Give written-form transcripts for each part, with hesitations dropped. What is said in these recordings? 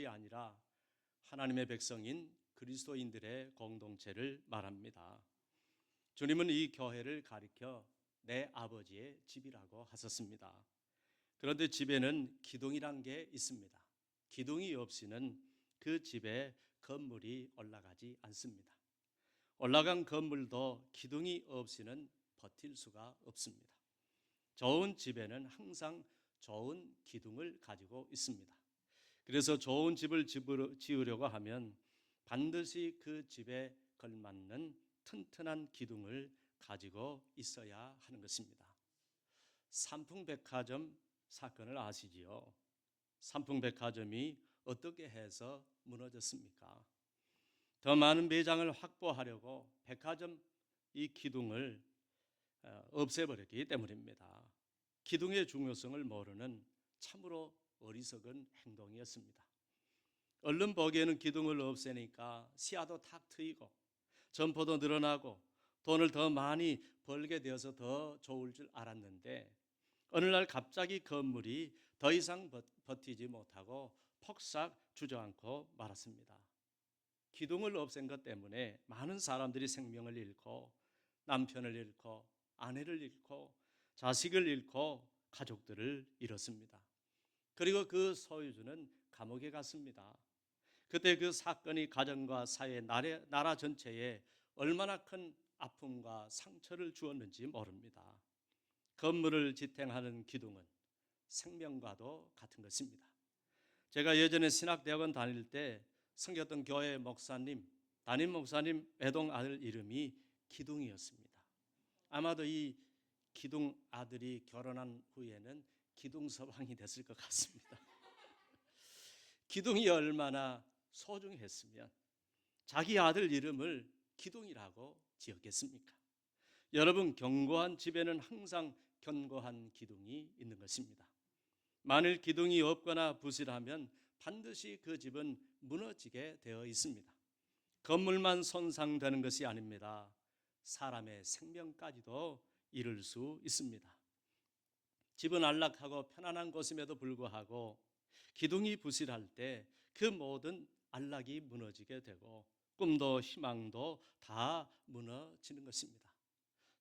건물이 아니라 하나님의 백성인 그리스도인들의 공동체를 말합니다. 주님은 이 교회를 가리켜 내 아버지의 집이라고 하셨습니다. 그런데 집에는 기둥이란 게 있습니다. 기둥이 없이는 그 집에 건물이 올라가지 않습니다. 올라간 건물도 기둥이 없이는 버틸 수가 없습니다. 좋은 집에는 항상 좋은 기둥을 가지고 있습니다. 그래서 좋은 집을 지으려고 하면 반드시 그 집에 걸맞는 튼튼한 기둥을 가지고 있어야 하는 것입니다. 삼풍백화점 사건을 아시지요? 삼풍백화점이 어떻게 해서 무너졌습니까? 더 많은 매장을 확보하려고 백화점 이 기둥을 없애버렸기 때문입니다. 기둥의 중요성을 모르는 참으로 어리석은 행동이었습니다. 얼른 보기에는 기둥을 없애니까 시야도 탁 트이고 점포도 늘어나고 돈을 더 많이 벌게 되어서 더 좋을 줄 알았는데 어느 날 갑자기 건물이 더 이상 버티지 못하고 폭삭 주저앉고 말았습니다. 기둥을 없앤 것 때문에 많은 사람들이 생명을 잃고 남편을 잃고 아내를 잃고 자식을 잃고 가족들을 잃었습니다. 그리고 그 소유주는 감옥에 갔습니다. 그때 그 사건이 가정과 사회, 나라 전체에 얼마나 큰 아픔과 상처를 주었는지 모릅니다. 건물을 지탱하는 기둥은 생명과도 같은 것입니다. 제가 예전에 신학대학원 다닐 때 섬겼던 교회 목사님, 담임 목사님 외동 아들 이름이 기둥이었습니다. 아마도 이 기둥 아들이 결혼한 후에는 기둥 서방이 됐을 것 같습니다. 기둥이 얼마나 소중했으면 자기 아들 이름을 기둥이라고 지었겠습니까? 여러분, 견고한 집에는 항상 견고한 기둥이 있는 것입니다. 만일 기둥이 없거나 부실하면 반드시 그 집은 무너지게 되어 있습니다. 건물만 손상되는 것이 아닙니다. 사람의 생명까지도 잃을 수 있습니다. 집은 안락하고 편안한 곳임에도 불구하고 기둥이 부실할 때 그 모든 안락이 무너지게 되고 꿈도 희망도 다 무너지는 것입니다.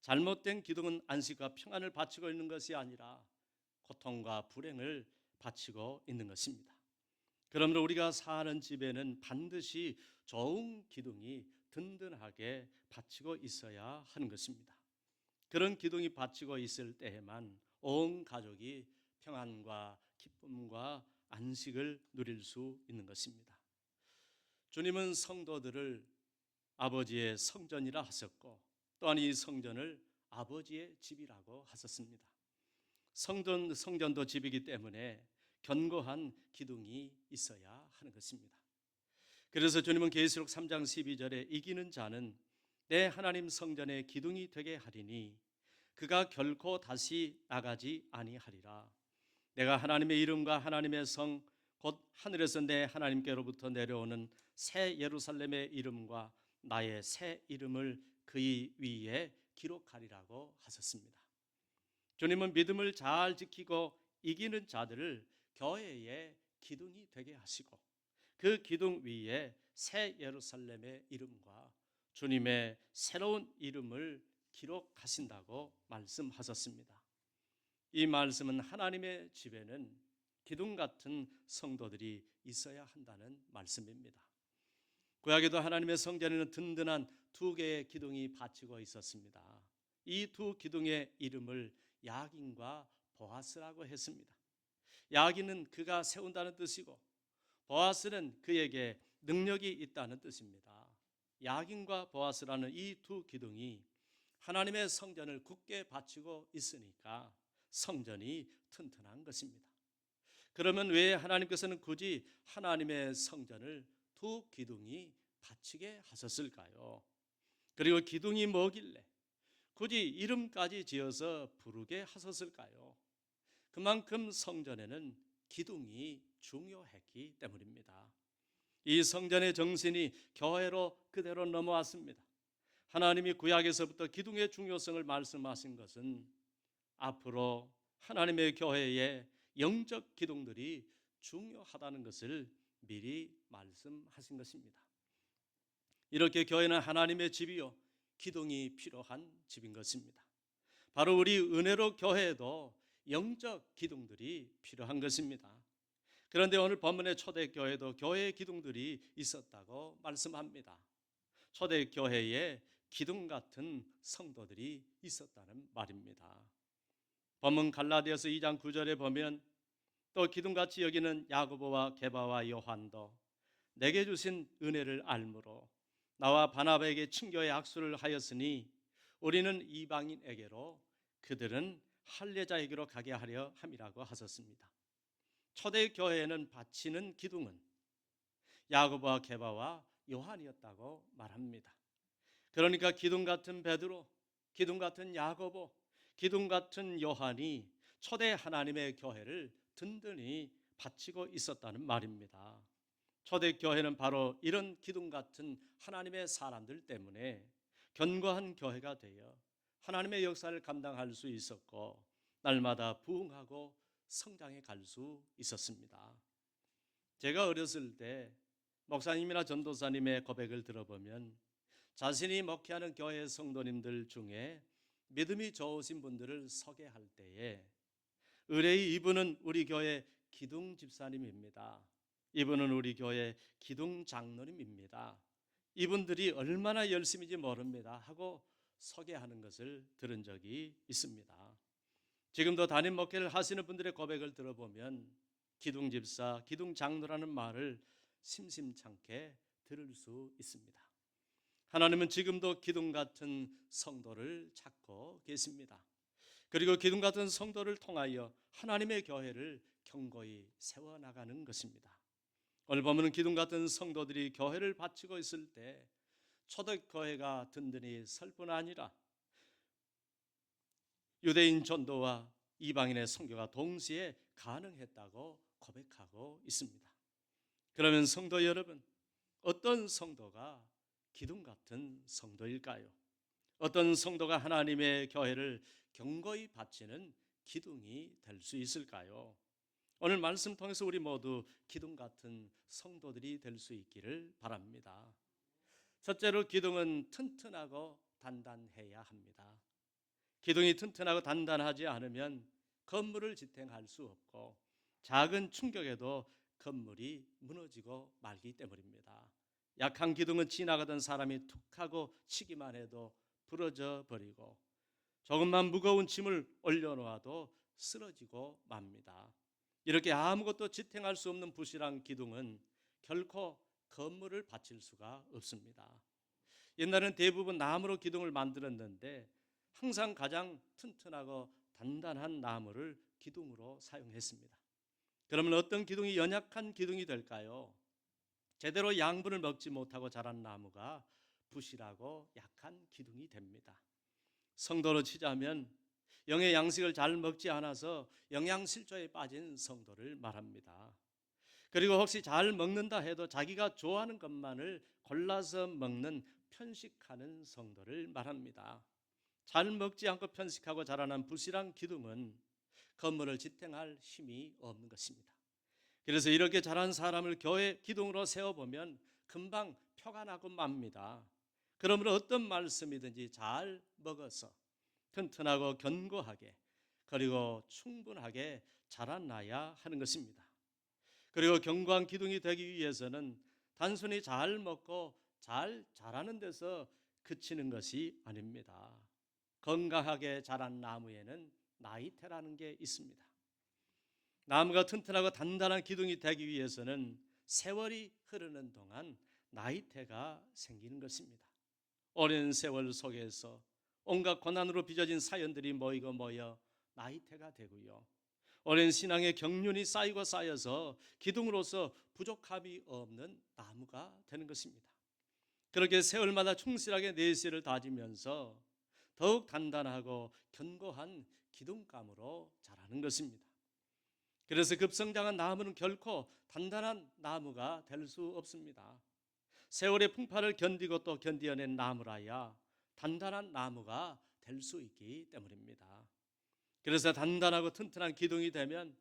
잘못된 기둥은 안식과 평안을 바치고 있는 것이 아니라 고통과 불행을 바치고 있는 것입니다. 그러므로 우리가 사는 집에는 반드시 좋은 기둥이 든든하게 받치고 있어야 하는 것입니다. 그런 기둥이 받치고 있을 때에만 온 가족이 평안과 기쁨과 안식을 누릴 수 있는 것입니다. 주님은 성도들을 아버지의 성전이라 하셨고 또한 이 성전을 아버지의 집이라고 하셨습니다. 성전도 집이기 때문에 견고한 기둥이 있어야 하는 것입니다. 그래서 주님은 계시록 3장 12절에 이기는 자는 내 하나님 성전의 기둥이 되게 하리니 그가 결코 다시 나가지 아니하리라. 내가 하나님의 이름과 하나님의 성 곧 하늘에서 내 하나님께로부터 내려오는 새 예루살렘의 이름과 나의 새 이름을 그의 위에 기록하리라고 하셨습니다. 주님은 믿음을 잘 지키고 이기는 자들을 교회의 기둥이 되게 하시고 그 기둥 위에 새 예루살렘의 이름과 주님의 새로운 이름을 기록하신다고 말씀하셨습니다. 이 말씀은 하나님의 집에는 기둥 같은 성도들이 있어야 한다는 말씀입니다. 구약에도 하나님의 성전에는 든든한 두 개의 기둥이 받치고 있었습니다. 이 두 기둥의 이름을 야긴과 보아스라고 했습니다. 야긴은 그가 세운다는 뜻이고 보아스는 그에게 능력이 있다는 뜻입니다. 야긴과 보아스라는 이 두 기둥이 하나님의 성전을 굳게 받치고 있으니까 성전이 튼튼한 것입니다. 그러면 왜 하나님께서는 굳이 하나님의 성전을 두 기둥이 받치게 하셨을까요? 그리고 기둥이 뭐길래 굳이 이름까지 지어서 부르게 하셨을까요? 그만큼 성전에는 기둥이 중요했기 때문입니다. 이 성전의 정신이 교회로 그대로 넘어왔습니다. 하나님이 구약에서부터 기둥의 중요성을 말씀하신 것은 앞으로 하나님의 교회에 영적 기둥들이 중요하다는 것을 미리 말씀하신 것입니다. 이렇게 교회는 하나님의 집이요 기둥이 필요한 집인 것입니다. 바로 우리 은혜로 교회에도 영적 기둥들이 필요한 것입니다. 그런데 오늘 본문의 초대교회도 교회의 기둥들이 있었다고 말씀합니다. 초대교회에 기둥 같은 성도들이 있었다는 말입니다. 본문 갈라디아서 2장 9절에 보면 또 기둥같이 여기는 야고보와 게바와 요한도 내게 주신 은혜를 알므로 나와 바나바에게 친교의 악수를 하였으니 우리는 이방인에게로 그들은 할례자에게로 가게 하려 함이라고 하셨습니다. 초대교회에는 바치는 기둥은 야고보와 게바와 요한이었다고 말합니다. 그러니까 기둥 같은 베드로, 기둥 같은 야고보, 기둥 같은 요한이 초대 하나님의 교회를 든든히 바치고 있었다는 말입니다. 초대교회는 바로 이런 기둥 같은 하나님의 사람들 때문에 견고한 교회가 되어 하나님의 역사를 감당할 수 있었고 날마다 부흥하고 성장해 갈 수 있었습니다. 제가 어렸을 때 목사님이나 전도사님의 고백을 들어보면 자신이 목회하는 교회 성도님들 중에 믿음이 좋으신 분들을 소개할 때에 의뢰의 이분은 우리 교회 기둥 집사님입니다. 이분은 우리 교회 기둥 장로님입니다. 이분들이 얼마나 열심인지 모릅니다 하고 소개하는 것을 들은 적이 있습니다. 지금도 담임 목회를 하시는 분들의 고백을 들어보면 기둥 집사, 기둥 장로라는 말을 심심찮게 들을 수 있습니다. 하나님은 지금도 기둥 같은 성도를 찾고 계십니다. 그리고 기둥 같은 성도를 통하여 하나님의 교회를 견고히 세워나가는 것입니다. 오늘 보면 기둥 같은 성도들이 교회를 바치고 있을 때 초대교회가 든든히 설 뿐 아니라 유대인 전도와 이방인의 선교가 동시에 가능했다고 고백하고 있습니다. 그러면 성도 여러분, 어떤 성도가 기둥 같은 성도일까요? 어떤 성도가 하나님의 교회를 견고히 바치는 기둥이 될 수 있을까요? 오늘 말씀 통해서 우리 모두 기둥 같은 성도들이 될 수 있기를 바랍니다. 첫째로 기둥은 튼튼하고 단단해야 합니다. 기둥이 튼튼하고 단단하지 않으면 건물을 지탱할 수 없고 작은 충격에도 건물이 무너지고 말기 때문입니다. 약한 기둥은 지나가던 사람이 툭 하고 치기만 해도 부러져 버리고 조금만 무거운 짐을 올려놓아도 쓰러지고 맙니다. 이렇게 아무것도 지탱할 수 없는 부실한 기둥은 결코 건물을 바칠 수가 없습니다. 옛날엔 대부분 나무로 기둥을 만들었는데 항상 가장 튼튼하고 단단한 나무를 기둥으로 사용했습니다. 그러면 어떤 기둥이 연약한 기둥이 될까요? 제대로 양분을 먹지 못하고 자란 나무가 부실하고 약한 기둥이 됩니다. 성도로 치자면 영의 양식을 잘 먹지 않아서 영양실조에 빠진 성도를 말합니다. 그리고 혹시 잘 먹는다 해도 자기가 좋아하는 것만을 골라서 먹는 편식하는 성도를 말합니다. 잘 먹지 않고 편식하고 자라난 부실한 기둥은 건물을 지탱할 힘이 없는 것입니다. 그래서 이렇게 자란 사람을 교회 기둥으로 세워보면 금방 표가 나고 맙니다. 그러므로 어떤 말씀이든지 잘 먹어서 튼튼하고 견고하게 그리고 충분하게 자라나야 하는 것입니다. 그리고 견고한 기둥이 되기 위해서는 단순히 잘 먹고 잘 자라는 데서 그치는 것이 아닙니다. 건강하게 자란 나무에는 나이테라는 게 있습니다. 나무가 튼튼하고 단단한 기둥이 되기 위해서는 세월이 흐르는 동안 나이테가 생기는 것입니다. 오랜 세월 속에서 온갖 고난으로 빚어진 사연들이 모여 나이테가 되고요. 오랜 신앙의 경륜이 쌓이고 쌓여서 기둥으로서 부족함이 없는 나무가 되는 것입니다. 그렇게 세월마다 충실하게 내실을 다지면서 더욱 단단하고 견고한 기둥감으로 자라는 것입니다. 그래서 급성장한 나무는 결코 단단한 나무가 될 수 없습니다. 세월의 풍파를 견디고 또 견디어낸 나무라야 단단한 나무가 될 수 있기 때문입니다. 그래서 단단하고 튼튼한 기둥이 되면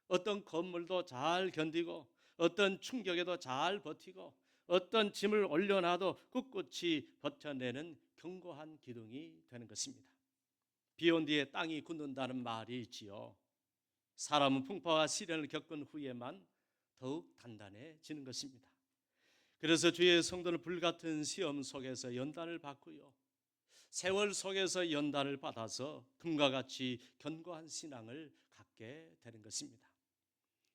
어떤 건물도 잘 견디고 어떤 충격에도 잘 버티고 어떤 짐을 올려놔도 꿋꿋이 버텨내는 견고한 기둥이 되는 것입니다. 비 온 뒤에 땅이 굳는다는 말이 있지요. 사람은 풍파와 시련을 겪은 후에만 더욱 단단해지는 것입니다. 그래서 주의 성도는 불같은 시험 속에서 연단을 받고요, 세월 속에서 연단을 받아서 금과 같이 견고한 신앙을 갖게 되는 것입니다.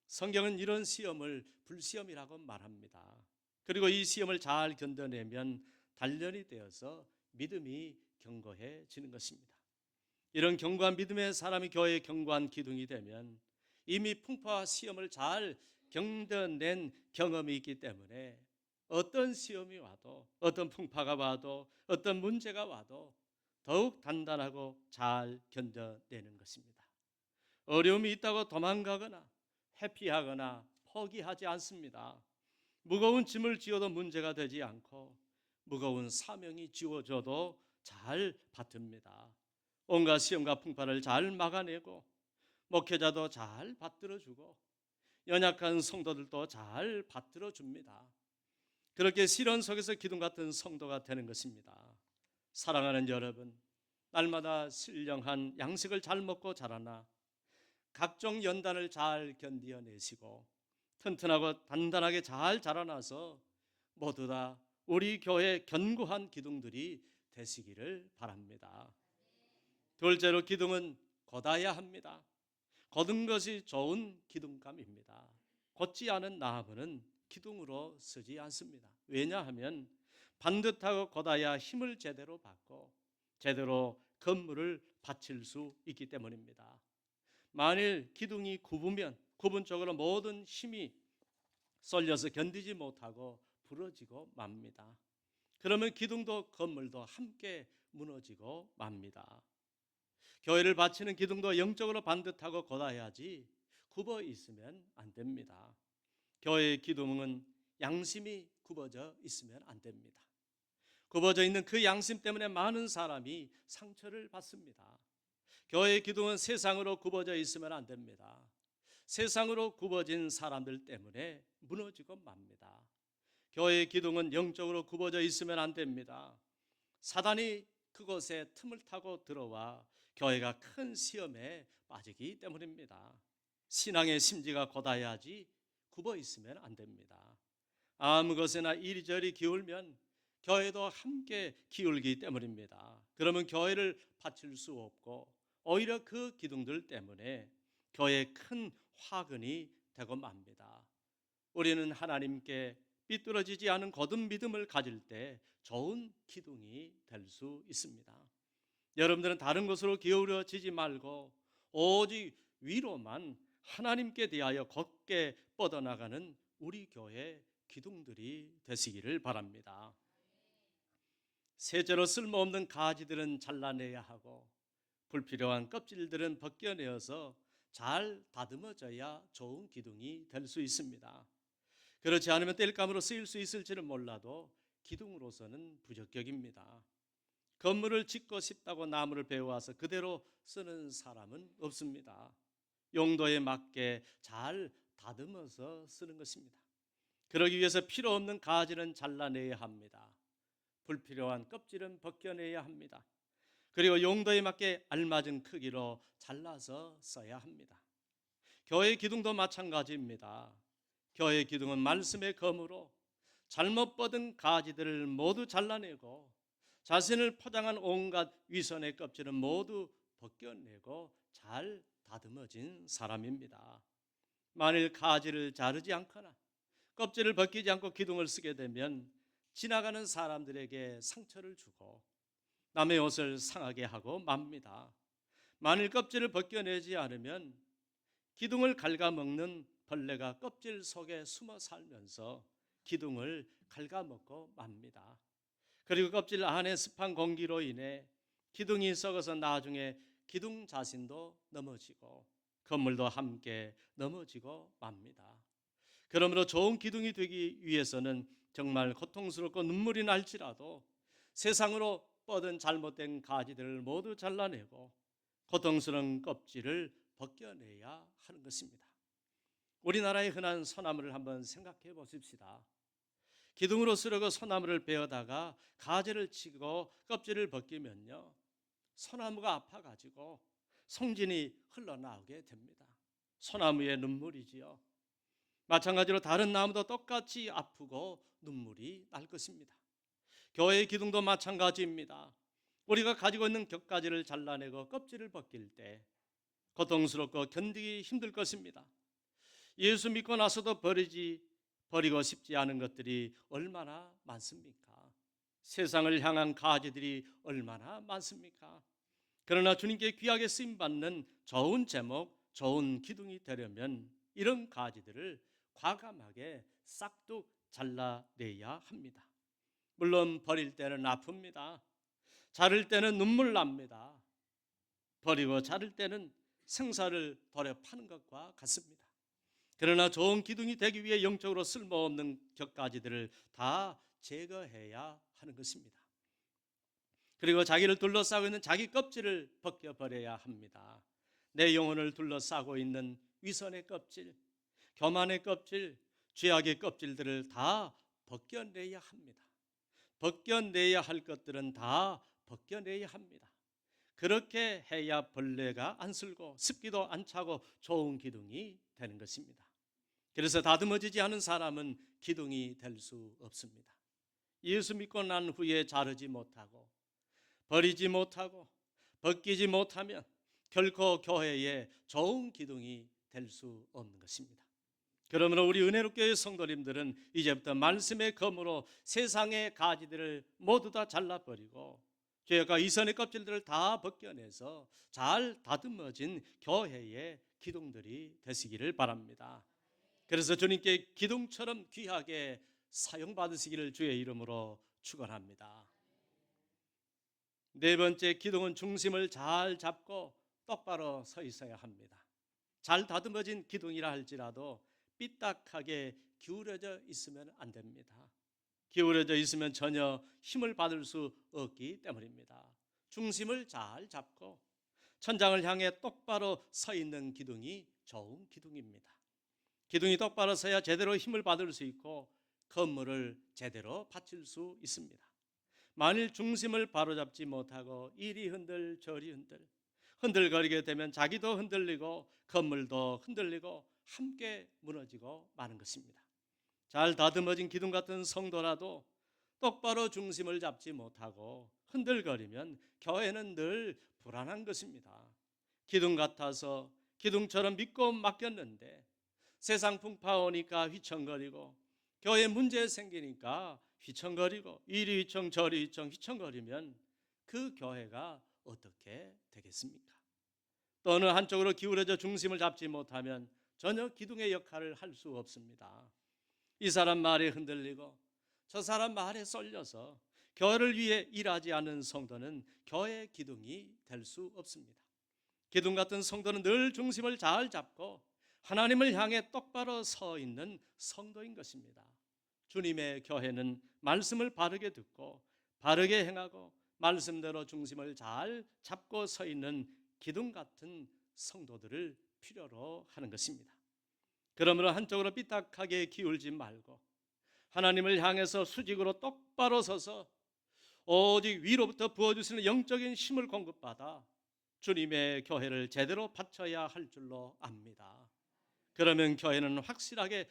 성경은 이런 시험을 불시험이라고 말합니다. 그리고 이 시험을 잘 견뎌내면 단련이 되어서 믿음이 견고해지는 것입니다. 이런 견고한 믿음의 사람이 교회의 견고한 기둥이 되면 이미 풍파와 시험을 잘 견뎌낸 경험이 있기 때문에 어떤 시험이 와도, 어떤 풍파가 와도, 어떤 문제가 와도 더욱 단단하고 잘 견뎌내는 것입니다. 어려움이 있다고 도망가거나 회피하거나 포기하지 않습니다. 무거운 짐을 지어도 문제가 되지 않고 무거운 사명이 지워져도 잘 받듭니다. 온갖 시험과 풍파를 잘 막아내고 목회자도 잘 받들어주고 연약한 성도들도 잘 받들어줍니다. 그렇게 시련 속에서 기둥 같은 성도가 되는 것입니다. 사랑하는 여러분, 날마다 신령한 양식을 잘 먹고 자라나 각종 연단을 잘 견디어내시고 튼튼하고 단단하게 잘 자라나서 모두 다 우리 교회 견고한 기둥들이 되시기를 바랍니다. 둘째로, 기둥은 곧아야 합니다. 곧은 것이 좋은 기둥감입니다. 곧지 않은 나무는 기둥으로 쓰지 않습니다. 왜냐하면 반듯하고 곧아야 힘을 제대로 받고 제대로 건물을 받칠 수 있기 때문입니다. 만일 기둥이 굽으면 굽은 쪽으로 모든 힘이 쏠려서 견디지 못하고 부러지고 맙니다. 그러면 기둥도 건물도 함께 무너지고 맙니다. 교회를 바치는 기둥도 영적으로 반듯하고 곧아야지 굽어 있으면 안 됩니다. 교회의 기둥은 양심이 굽어져 있으면 안 됩니다. 굽어져 있는 그 양심 때문에 많은 사람이 상처를 받습니다. 교회의 기둥은 세상으로 굽어져 있으면 안 됩니다. 세상으로 굽어진 사람들 때문에 무너지고 맙니다. 교회의 기둥은 영적으로 굽어져 있으면 안 됩니다. 사단이 그곳에 틈을 타고 들어와 교회가 큰 시험에 빠지기 때문입니다. 신앙의 심지가 곧아야지 굽어 있으면 안 됩니다. 아무 것에나 이리저리 기울면 교회도 함께 기울기 때문입니다. 그러면 교회를 바칠 수 없고 오히려 그 기둥들 때문에 교회에 큰 화근이 되고 맙니다. 우리는 하나님께 삐뚤어지지 않은 거듭 믿음을 가질 때 좋은 기둥이 될 수 있습니다. 여러분들은 다른 것으로 기울어지지 말고 오직 위로만 하나님께 대하여 곧게 뻗어나가는 우리 교회 기둥들이 되시기를 바랍니다. 셋째로, 쓸모없는 가지들은 잘라내야 하고 불필요한 껍질들은 벗겨내어서 잘 다듬어져야 좋은 기둥이 될 수 있습니다. 그렇지 않으면 땔감으로 쓰일 수 있을지는 몰라도 기둥으로서는 부적격입니다. 건물을 짓고 싶다고 나무를 베어와서 그대로 쓰는 사람은 없습니다. 용도에 맞게 잘 다듬어서 쓰는 것입니다. 그러기 위해서 필요 없는 가지는 잘라내야 합니다. 불필요한 껍질은 벗겨내야 합니다. 그리고 용도에 맞게 알맞은 크기로 잘라서 써야 합니다. 교회 기둥도 마찬가지입니다. 교회 기둥은 말씀의 검으로 잘못 뻗은 가지들을 모두 잘라내고 자신을 포장한 온갖 위선의 껍질은 모두 벗겨내고 잘 다듬어진 사람입니다. 만일 가지를 자르지 않거나 껍질을 벗기지 않고 기둥을 쓰게 되면 지나가는 사람들에게 상처를 주고 남의 옷을 상하게 하고 맙니다. 만일 껍질을 벗겨내지 않으면 기둥을 갉아먹는 벌레가 껍질 속에 숨어 살면서 기둥을 갉아먹고 맙니다. 그리고 껍질 안에 습한 공기로 인해 기둥이 썩어서 나중에 기둥 자신도 넘어지고 건물도 함께 넘어지고 맙니다. 그러므로 좋은 기둥이 되기 위해서는 정말 고통스럽고 눈물이 날지라도 세상으로 뻗은 잘못된 가지들을 모두 잘라내고 고통스러운 껍질을 벗겨내야 하는 것입니다. 우리나라의 흔한 소나무를 한번 생각해 보십시다. 기둥으로 쓰려고 소나무를 베어다가 가지를 치고 껍질을 벗기면요, 소나무가 아파가지고 송진이 흘러나오게 됩니다. 소나무의 눈물이지요. 마찬가지로 다른 나무도 똑같이 아프고 눈물이 날 것입니다. 교회의 기둥도 마찬가지입니다. 우리가 가지고 있는 격가지를 잘라내고 껍질을 벗길 때 고통스럽고 견디기 힘들 것입니다. 예수 믿고 나서도 버리고 싶지 않은 것들이 얼마나 많습니까? 세상을 향한 가지들이 얼마나 많습니까? 그러나 주님께 귀하게 쓰임받는 좋은 제목, 좋은 기둥이 되려면 이런 가지들을 과감하게 싹둑 잘라내야 합니다. 물론 버릴 때는 아픕니다. 자를 때는 눈물 납니다. 버리고 자를 때는 생사를 도려 파는 것과 같습니다. 그러나 좋은 기둥이 되기 위해 영적으로 쓸모없는 격가지들을 다 제거해야 하는 것입니다. 그리고 자기를 둘러싸고 있는 자기 껍질을 벗겨버려야 합니다. 내 영혼을 둘러싸고 있는 위선의 껍질, 교만의 껍질, 죄악의 껍질들을 다 벗겨내야 합니다. 벗겨내야 할 것들은 다 벗겨내야 합니다. 그렇게 해야 벌레가 안 쓸고 습기도 안 차고 좋은 기둥이 되는 것입니다. 그래서 다듬어지지 않은 사람은 기둥이 될 수 없습니다. 예수 믿고 난 후에 자르지 못하고 버리지 못하고 벗기지 못하면 결코 교회에 좋은 기둥이 될 수 없는 것입니다. 그러므로 우리 은혜롭교회 성도님들은 이제부터 말씀의 검으로 세상의 가지들을 모두 다 잘라버리고 죄악과 이선의 껍질들을 다 벗겨내서 잘 다듬어진 교회의 기둥들이 되시기를 바랍니다. 그래서 주님께 기둥처럼 귀하게 사용받으시기를 주의 이름으로 축원합니다. 네 번째, 기둥은 중심을 잘 잡고 똑바로 서 있어야 합니다. 잘 다듬어진 기둥이라 할지라도 삐딱하게 기울어져 있으면 안 됩니다. 기울어져 있으면 전혀 힘을 받을 수 없기 때문입니다. 중심을 잘 잡고 천장을 향해 똑바로 서 있는 기둥이 좋은 기둥입니다. 기둥이 똑바로 서야 제대로 힘을 받을 수 있고 건물을 제대로 받칠 수 있습니다. 만일 중심을 바로잡지 못하고 이리 흔들 저리 흔들거리게 되면 자기도 흔들리고 건물도 흔들리고 함께 무너지고 마는 것입니다. 잘 다듬어진 기둥 같은 성도라도 똑바로 중심을 잡지 못하고 흔들거리면 교회는 늘 불안한 것입니다. 기둥 같아서 기둥처럼 믿고 맡겼는데 세상 풍파 오니까 휘청거리고 교회 문제 생기니까 휘청거리고 이리 휘청 저리 휘청거리면 그 교회가 어떻게 되겠습니까? 또 어느 한쪽으로 기울어져 중심을 잡지 못하면 전혀 기둥의 역할을 할 수 없습니다. 이 사람 말에 흔들리고 저 사람 말에 쏠려서 교회를 위해 일하지 않는 성도는 교회의 기둥이 될 수 없습니다. 기둥 같은 성도는 늘 중심을 잘 잡고 하나님을 향해 똑바로 서 있는 성도인 것입니다. 주님의 교회는 말씀을 바르게 듣고 바르게 행하고 말씀대로 중심을 잘 잡고 서 있는 기둥 같은 성도들을 필요로 하는 것입니다. 그러므로 한쪽으로 삐딱하게 기울지 말고 하나님을 향해서 수직으로 똑바로 서서 오직 위로부터 부어주시는 영적인 힘을 공급받아 주님의 교회를 제대로 바쳐야 할 줄로 압니다. 그러면 교회는 확실하게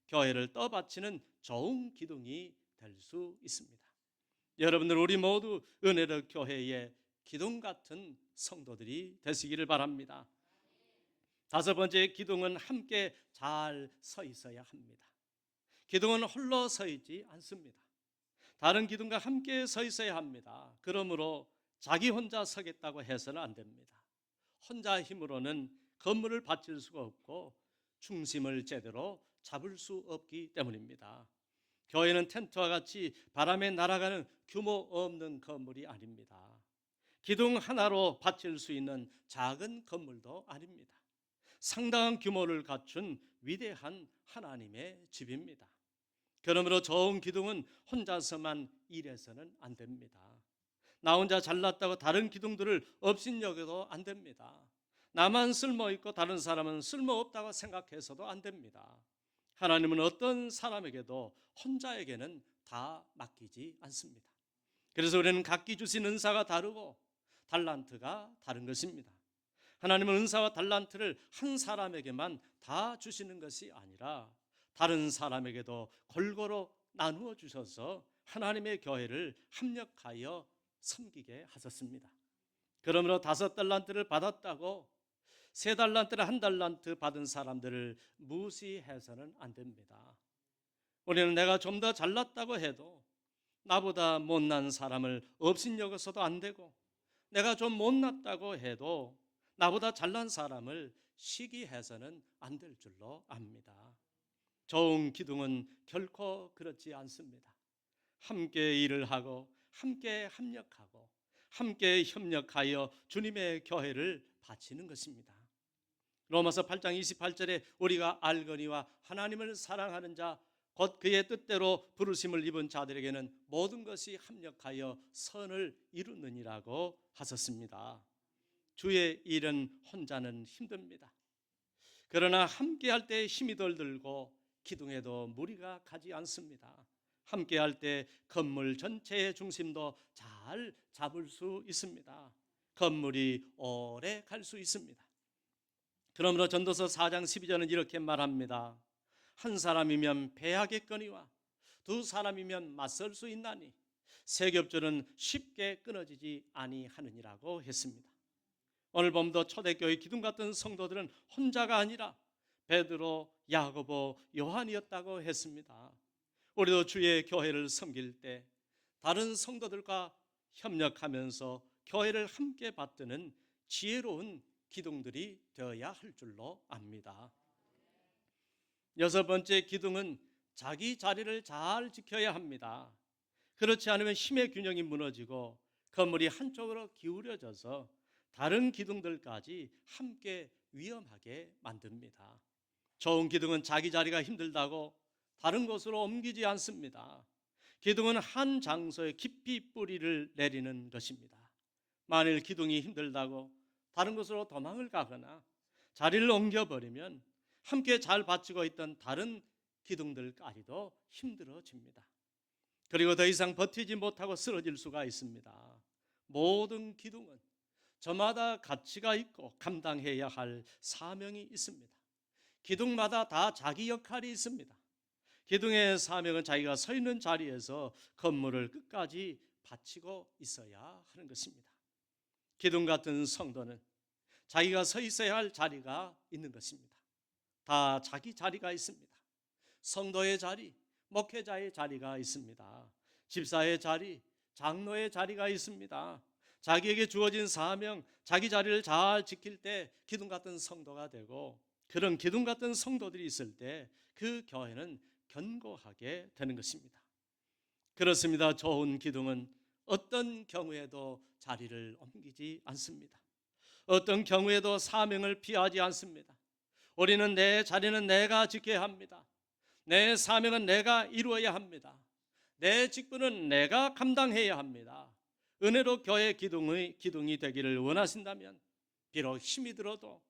교회를 떠받치는 좋은 기둥이 될 수 있습니다. 여러분들, 우리 모두 은혜로 교회의 기둥 같은 성도들이 되시기를 바랍니다. 다섯 번째, 기둥은 함께 잘 서 있어야 합니다. 기둥은 홀로 서 있지 않습니다. 다른 기둥과 함께 서 있어야 합니다. 그러므로 자기 혼자 서겠다고 해서는 안 됩니다. 혼자 힘으로는 건물을 받칠 수가 없고 중심을 제대로 잡을 수 없기 때문입니다. 교회는 텐트와 같이 바람에 날아가는 규모 없는 건물이 아닙니다. 기둥 하나로 받칠 수 있는 작은 건물도 아닙니다. 상당한 규모를 갖춘 위대한 하나님의 집입니다. 그러므로 좋은 기둥은 혼자서만 일해서는 안 됩니다. 나 혼자 잘났다고 다른 기둥들을 업신여겨도 안 됩니다. 나만 쓸모있고 다른 사람은 쓸모없다고 생각해서도 안 됩니다. 하나님은 어떤 사람에게도 혼자에게는 다 맡기지 않습니다. 그래서 우리는 각기 주신 은사가 다르고 달란트가 다른 것입니다. 하나님은 은사와 달란트를 한 사람에게만 다 주시는 것이 아니라 다른 사람에게도 골고루 나누어 주셔서 하나님의 교회를 합력하여 섬기게 하셨습니다. 그러므로 5달란트를 받았다고 3달란트를 1달란트 받은 사람들을 무시해서는 안 됩니다. 우리는 내가 좀 더 잘났다고 해도 나보다 못난 사람을 업신여겨서도 안 되고, 내가 좀 못났다고 해도 나보다 잘난 사람을 시기해서는 안 될 줄로 압니다. 좋은 기둥은 결코 그렇지 않습니다. 함께 일을 하고 함께 합력하고 함께 협력하여 주님의 교회를 바치는 것입니다. 로마서 8장 28절에 우리가 알거니와 하나님을 사랑하는 자 곧 그의 뜻대로 부르심을 입은 자들에게는 모든 것이 합력하여 선을 이루느니라고 하셨습니다. 주의 일은 혼자는 힘듭니다. 그러나 함께할 때 힘이 덜 들고 기둥에도 무리가 가지 않습니다. 함께할 때 건물 전체의 중심도 잘 잡을 수 있습니다. 건물이 오래 갈 수 있습니다. 그러므로 전도서 4장 12절은 이렇게 말합니다. 한 사람이면 패하겠거니와 2사람이면 맞설 수 있나니 세 겹줄은 쉽게 끊어지지 아니하느니라고 했습니다. 오늘 본도 초대교회 기둥 같은 성도들은 혼자가 아니라 베드로, 야고보, 요한이었다고 했습니다. 우리도 주의 교회를 섬길 때 다른 성도들과 협력하면서 교회를 함께 받드는 지혜로운 기둥들이 되어야 할 줄로 압니다. 6번째 기둥은 자기 자리를 잘 지켜야 합니다. 그렇지 않으면 힘의 균형이 무너지고 건물이 한쪽으로 기울어져서 다른 기둥들까지 함께 위험하게 만듭니다. 좋은 기둥은 자기 자리가 힘들다고 다른 곳으로 옮기지 않습니다. 기둥은 한 장소에 깊이 뿌리를 내리는 것입니다. 만일 기둥이 힘들다고 다른 곳으로 도망을 가거나 자리를 옮겨버리면 함께 잘 받치고 있던 다른 기둥들까지도 힘들어집니다. 그리고 더 이상 버티지 못하고 쓰러질 수가 있습니다. 모든 기둥은 저마다 가치가 있고 감당해야 할 사명이 있습니다. 기둥마다 다 자기 역할이 있습니다. 기둥의 사명은 자기가 서 있는 자리에서 건물을 끝까지 바치고 있어야 하는 것입니다. 기둥 같은 성도는 자기가 서 있어야 할 자리가 있는 것입니다. 다 자기 자리가 있습니다. 성도의 자리, 목회자의 자리가 있습니다. 집사의 자리, 장로의 자리가 있습니다. 자기에게 주어진 사명, 자기 자리를 잘 지킬 때 기둥 같은 성도가 되고, 그런 기둥 같은 성도들이 있을 때 그 교회는 견고하게 되는 것입니다. 그렇습니다. 좋은 기둥은 어떤 경우에도 자리를 옮기지 않습니다. 어떤 경우에도 사명을 피하지 않습니다. 우리는 내 자리는 내가 지켜야 합니다. 내 사명은 내가 이루어야 합니다. 내 직분은 내가 감당해야 합니다. 은혜로 교회 기둥이 되기를 원하신다면 비록 힘이 들어도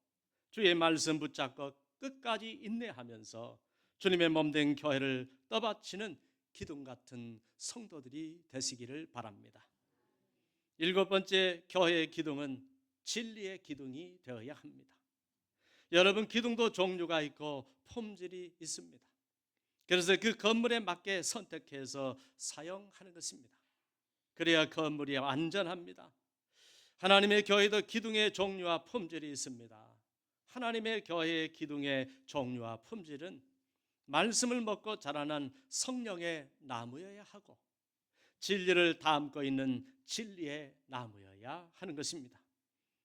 주의 말씀 붙잡고 끝까지 인내하면서 주님의 몸된 교회를 떠받치는 기둥 같은 성도들이 되시기를 바랍니다. 7번째 교회의 기둥은 진리의 기둥이 되어야 합니다. 여러분, 기둥도 종류가 있고 품질이 있습니다. 그래서 그 건물에 맞게 선택해서 사용하는 것입니다. 그래야 건물이 안전합니다. 하나님의 교회도 기둥의 종류와 품질이 있습니다. 하나님의 교회의 기둥의 종류와 품질은 말씀을 먹고 자라난 성령의 나무여야 하고 진리를 담고 있는 진리의 나무여야 하는 것입니다.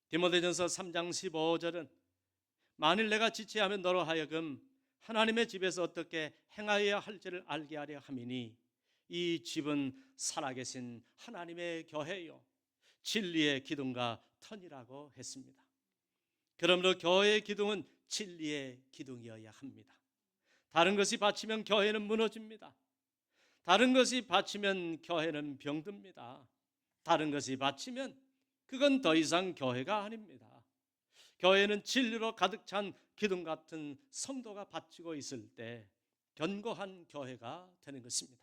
디모데전서 3장 15절은 만일 내가 지체하면 너로 하여금 하나님의 집에서 어떻게 행하여야 할지를 알게 하려 함이니 이 집은 살아계신 하나님의 교회요 진리의 기둥과 터니라고 했습니다. 그러므로 교회의 기둥은 진리의 기둥이어야 합니다. 다른 것이 받치면 교회는 무너집니다. 다른 것이 받치면 교회는 병듭니다. 다른 것이 받치면 그건 더 이상 교회가 아닙니다. 교회는 진리로 가득 찬 기둥 같은 성도가 바치고 있을 때 견고한 교회가 되는 것입니다.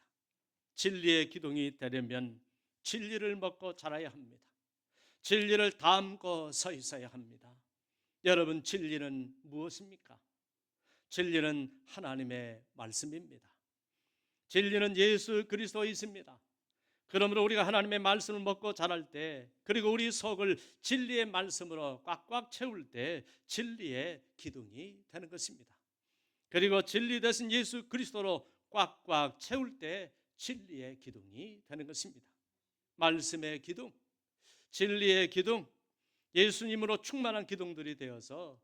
진리의 기둥이 되려면 진리를 먹고 자라야 합니다. 진리를 담고 서 있어야 합니다. 여러분, 진리는 무엇입니까? 진리는 하나님의 말씀입니다. 진리는 예수 그리스도이십니다. 그러므로 우리가 하나님의 말씀을 먹고 자랄 때, 그리고 우리 속을 진리의 말씀으로 꽉꽉 채울 때 진리의 기둥이 되는 것입니다. 그리고 진리 되신 예수 그리스도로 꽉꽉 채울 때 진리의 기둥이 되는 것입니다. 말씀의 기둥, 진리의 기둥, 예수님으로 충만한 기둥들이 되어서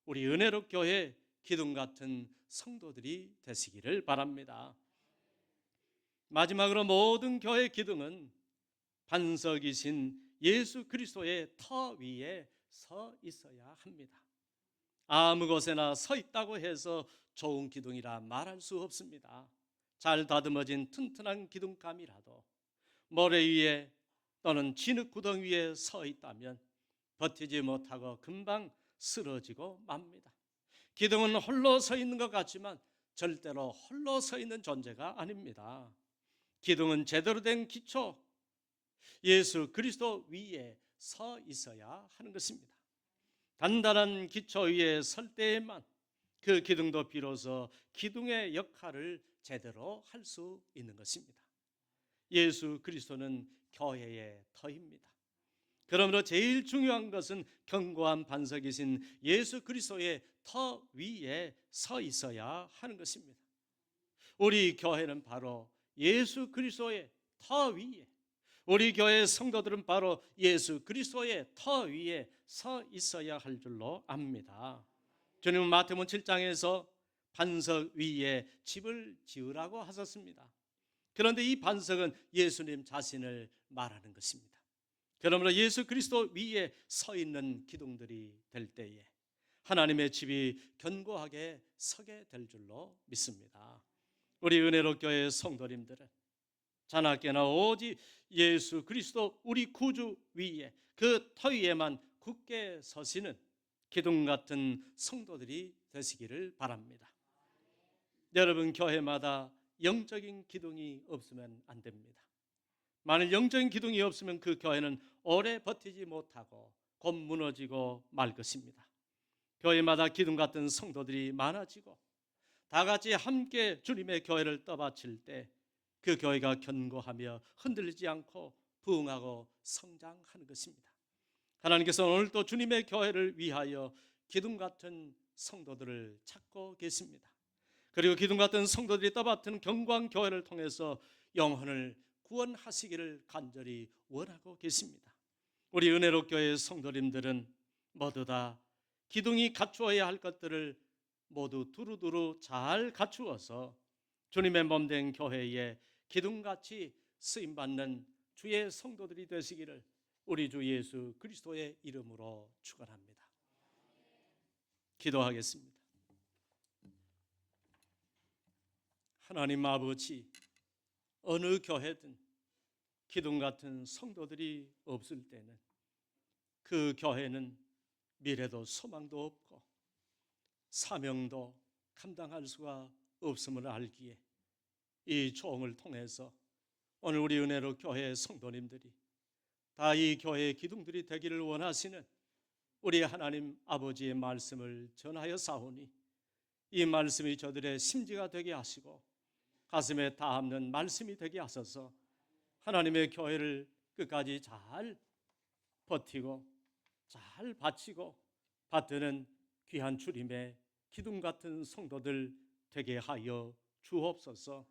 우리 은혜로 교회 기둥 같은 성도들이 되시기를 바랍니다. 마지막으로 모든 교회 기둥은 반석이신 예수 그리스도의 터 위에 서 있어야 합니다. 아무 곳에나 서 있다고 해서 좋은 기둥이라 말할 수 없습니다. 잘 다듬어진 튼튼한 기둥감이라도 모래 위에 또는 진흙 구덩 위에 서 있다면 버티지 못하고 금방 쓰러지고 맙니다. 기둥은 홀로 서 있는 것 같지만 절대로 홀로 서 있는 존재가 아닙니다. 기둥은 제대로 된 기초, 예수 그리스도 위에 서 있어야 하는 것입니다. 단단한 기초 위에 설 때에만 그 기둥도 비로소 기둥의 역할을 제대로 할 수 있는 것입니다. 예수 그리스도는 교회의 터입니다. 그러므로 제일 중요한 것은 견고한 반석이신 예수 그리스도의 터 위에 서 있어야 하는 것입니다. 우리 교회는 바로 예수 그리스도의 터 위에, 우리 교회 성도들은 바로 예수 그리스도의 터 위에 서 있어야 할 줄로 압니다. 주님은 마태복음 7장에서 반석 위에 집을 지으라고 하셨습니다. 그런데 이 반석은 예수님 자신을 말하는 것입니다. 그러므로 예수 그리스도 위에 서 있는 기둥들이 될 때에 하나님의 집이 견고하게 서게 될 줄로 믿습니다. 우리 은혜로 교회 성도님들은 자나깨나 오직 예수 그리스도 우리 구주 위에 그 터 위에만 굳게 서시는 기둥 같은 성도들이 되시기를 바랍니다. 여러분, 교회마다 영적인 기둥이 없으면 안 됩니다. 만일 영적인 기둥이 없으면 그 교회는 오래 버티지 못하고 곧 무너지고 말 것입니다. 교회마다 기둥 같은 성도들이 많아지고 다 같이 함께 주님의 교회를 떠받칠 때 그 교회가 견고하며 흔들리지 않고 부흥하고 성장하는 것입니다. 하나님께서 오늘도 주님의 교회를 위하여 기둥 같은 성도들을 찾고 계십니다. 그리고 기둥 같은 성도들이 떠받드는 견고한 교회를 통해서 영혼을 구원하시기를 간절히 원하고 계십니다. 우리 은혜로 교회 성도님들은 모두 다 기둥이 갖추어야 할 것들을 모두 두루두루 잘 갖추어서 주님의 몸된 교회에 기둥같이 쓰임받는 주의 성도들이 되시기를 우리 주 예수 그리스도의 이름으로 축원합니다. 기도하겠습니다. 하나님 아버지, 어느 교회든 기둥 같은 성도들이 없을 때는 그 교회는 미래도 소망도 없고 사명도 감당할 수가 없음을 알기에 이 조언을 통해서 오늘 우리 은혜로 교회 성도님들이 다 이 교회의 기둥들이 되기를 원하시는 우리 하나님 아버지의 말씀을 전하여 사오니 이 말씀이 저들의 심지가 되게 하시고 가슴에 닿는 말씀이 되게 하셔서 하나님의 교회를 끝까지 잘 버티고 잘 바치고 받드는 귀한 주님의 기둥 같은 성도들 되게 하여 주옵소서.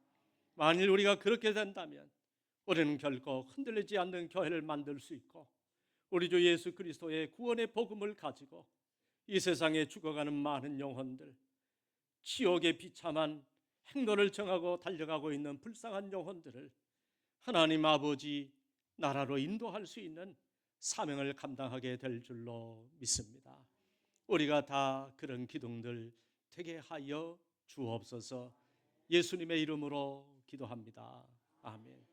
만일 우리가 그렇게 된다면 우리는 결코 흔들리지 않는 교회를 만들 수 있고 우리 주 예수 그리스도의 구원의 복음을 가지고 이 세상에 죽어가는 많은 영혼들, 지옥의 비참한 행로를 정하고 달려가고 있는 불쌍한 영혼들을 하나님 아버지 나라로 인도할 수 있는 사명을 감당하게 될 줄로 믿습니다. 우리가 다 그런 기둥들 되게 하여 주옵소서. 예수님의 이름으로 기도합니다. 아멘.